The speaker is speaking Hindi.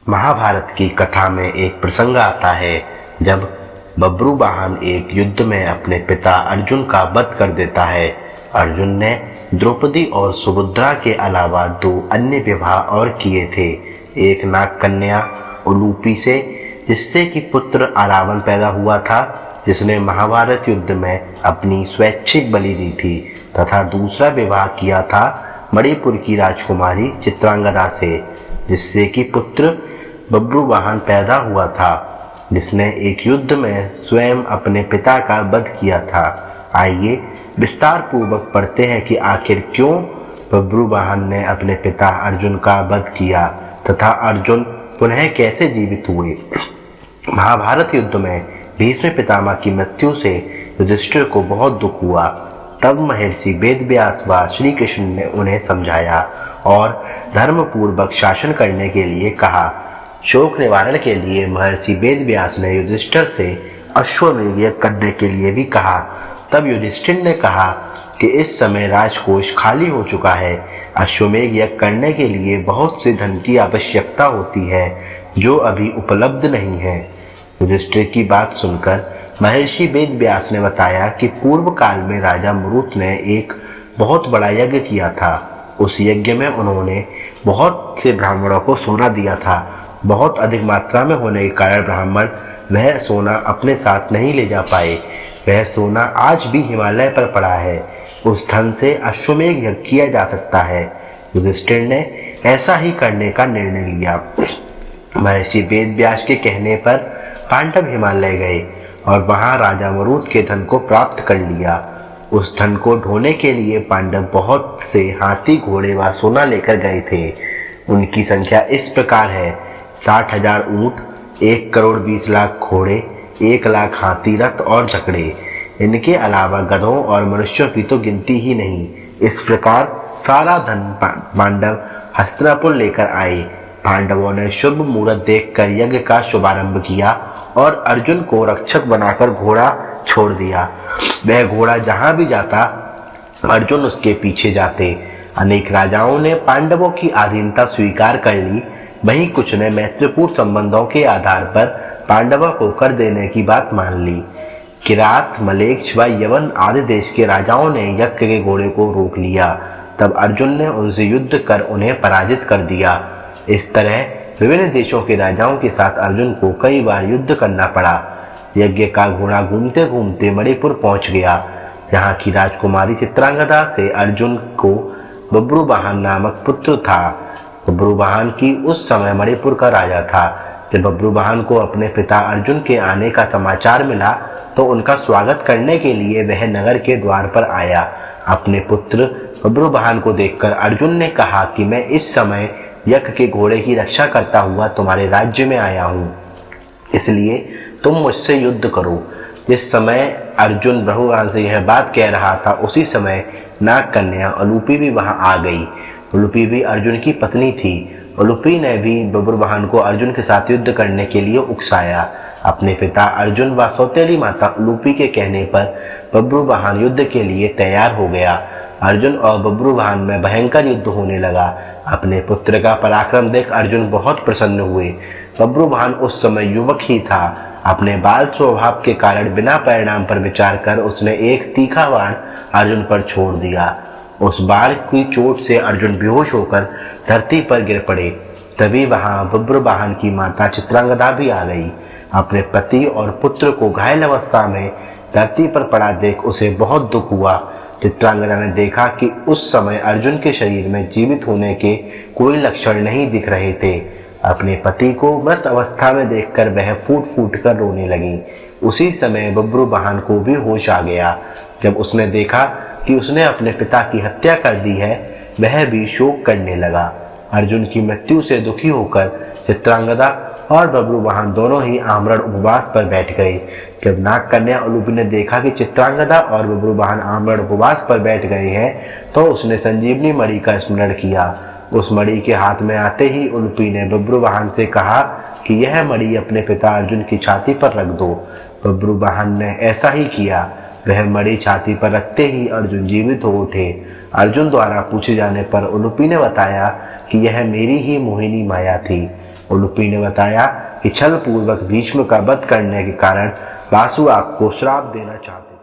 महाभारत की कथा में एक प्रसंग आता है जब बब्रुवाहन एक युद्ध में अपने पिता अर्जुन का वध कर देता है। अर्जुन ने द्रौपदी और सुभद्रा के अलावा 2 अन्य विवाह और किए थे। एक नाग कन्या उलूपी से, जिससे कि पुत्र अरावन पैदा हुआ था, जिसने महाभारत युद्ध में अपनी स्वैच्छिक बलि दी थी, तथा दूसरा विवाह किया था मणिपुर की राजकुमारी चित्रांगदा से, जिससे कि पुत्र बब्रुवाहन पैदा हुआ था, जिसने एक युद्ध में स्वयं अपने पिता का वध किया था। आइए विस्तार पूर्वक पढ़ते हैं कि आखिर क्यों बब्रुवाहन ने अपने पिता अर्जुन का वध किया तथा अर्जुन पुनः कैसे जीवित हुए। महाभारत युद्ध में भीष्म पितामह की मृत्यु से युधिष्ठिर को बहुत दुख हुआ। तब महर्षि वेदव्यास व श्री कृष्ण ने उन्हें समझाया और धर्मपूर्वक शासन करने के लिए कहा। शोक निवारण के लिए महर्षि वेदव्यास ने युधिष्ठिर से अश्वमेध यज्ञ करने के लिए भी कहा। तब युधिष्ठिर ने कहा कि इस समय राजकोष खाली हो चुका है। अश्वमेध यज्ञ करने के लिए बहुत से धन की आवश्यकता होती है जो अभी उपलब्ध नहीं है। युधिष्ठिर की बात सुनकर महर्षि वेदव्यास ने बताया कि पूर्व काल में राजा मरुत ने एक बहुत बड़ा यज्ञ किया था। उस यज्ञ में उन्होंने बहुत से ब्राह्मणों को सोना दिया था। बहुत अधिक मात्रा में होने के कारण ब्राह्मण वह सोना अपने साथ नहीं ले जा पाए। वह सोना आज भी हिमालय पर पड़ा है। उस धन से अश्वमेध यज्ञ किया जा सकता है। युधिष्ठिर ने ऐसा ही करने का निर्णय लिया। महर्षि वेदव्यास के कहने पर पांडव हिमालय गए और वहां राजा मरुत के धन को प्राप्त कर लिया। उस धन को ढोने के लिए पांडव बहुत से हाथी, घोड़े व सोना लेकर गए थे। उनकी संख्या इस प्रकार है: 60,000 ऊंट, 1,20,00,000 घोड़े, 1,00,000 हाथी, रथ और झकड़े। इनके अलावा गधों और मनुष्यों की तो गिनती ही नहीं। इस प्रकार सारा धन पांडव हस्तिनापुर लेकर आए। पांडवों ने शुभ मुहूर्त देखकर यज्ञ का शुभारंभ किया और अर्जुन को रक्षक बनाकर घोड़ा छोड़ दिया। वह घोड़ा जहां भी जाता अर्जुन उसके पीछे जाते। अनेक राजाओं ने पांडवों की अधीनता स्वीकार कर ली। वहीं कुछ ने मैत्रीपूर्ण संबंधों के आधार पर पांडवों को कर देने की बात मान ली। किरात, मलेच्छ व यवन आदि देश के राजाओं ने यज्ञ के घोड़े को रोक लिया। तब अर्जुन ने उनसे युद्ध कर उन्हें पराजित कर दिया। इस तरह विभिन्न देशों के राजाओं के साथ अर्जुन को कई बार युद्ध करना पड़ा। यज्ञ का घोड़ा घूमते घूमते मणिपुर पहुंच गया। यहाँ की राजकुमारी चित्रांगदा से अर्जुन को बब्रुवाहन नामक पुत्र था। बब्रुवाहन की उस समय मणिपुर का राजा था। जब बब्रुवाहन को अपने पिता अर्जुन के आने का समाचार मिला तो उनका स्वागत करने के लिए वह नगर के द्वार पर आया। अपने पुत्र बब्रुवाहन को देखकर अर्जुन ने कहा कि मैं इस समय यज्ञ के घोड़े की रक्षा करता हुआ तुम्हारे राज्य में आया हूँ, इसलिए तुम मुझसे युद्ध करो। जिस समय अर्जुन बब्रुवाहन से यह बात कह रहा था उसी समय नाग कन्या उलूपी भी वहां आ गई। उलूपी भी अर्जुन की पत्नी थी। उलूपी ने भी बब्रुवाहन को अर्जुन के साथ युद्ध करने के लिए उकसाया। अपने पिता अर्जुन व सौतेली माता उलूपी के कहने पर बब्रुवाहन युद्ध के लिए तैयार हो गया। अर्जुन और बब्रुवाहन में भयंकर युद्ध होने लगा। अपने पुत्र का पराक्रम देख अर्जुन बहुत प्रसन्न हुए। बब्रुवाहन उस समय युवक ही था। अपने बाल स्वभाव के कारण बिना परिणाम पर विचार कर उसने एक तीखा बाण अर्जुन पर छोड़ दिया। उस बाण की चोट से अर्जुन बेहोश होकर धरती पर गिर पड़े। तभी वहां बब्रुवाहन की माता चित्रांगदा भी आ गई। अपने पति और पुत्र को घायल अवस्था में धरती पर पड़ा देख उसे बहुत दुख हुआ। चित्रांगदा ने देखा कि उस समय अर्जुन के शरीर में जीवित होने के कोई लक्षण नहीं दिख रहे थे। अपने पति को मृत अवस्था में देखकर वह फूट फूट कर रोने लगी। उसी समय बब्रुवाहन को भी होश आ गया। जब उसने देखा कि उसने अपने पिता की हत्या कर दी है, वह भी शोक करने लगा। अर्जुन की मृत्यु से दुखी होकर चित्रांगदा और बब्रुवाहन दोनों ही आमरण उपवास पर बैठ गए। जब नाग कन्या उलूपी ने देखा कि चित्रांगदा और बब्रुवाहन आमरण उपवास पर बैठ गए हैं तो उसने संजीवनी मणि का स्मरण किया। उस मणि के हाथ में आते ही उलूपी ने बब्रुवाहन से कहा कि यह मणि अपने पिता अर्जुन की छाती पर रख दो। बब्रुवाहन ने ऐसा ही किया। वह मणि छाती पर रखते ही अर्जुन जीवित हो उठे। अर्जुन द्वारा पूछे जाने पर उलूपी ने बताया कि यह मेरी ही मोहिनी माया थी। उलूपी ने बताया कि छल पूर्वक भीष्म का वध करने के कारण वासु को श्राप देना चाहते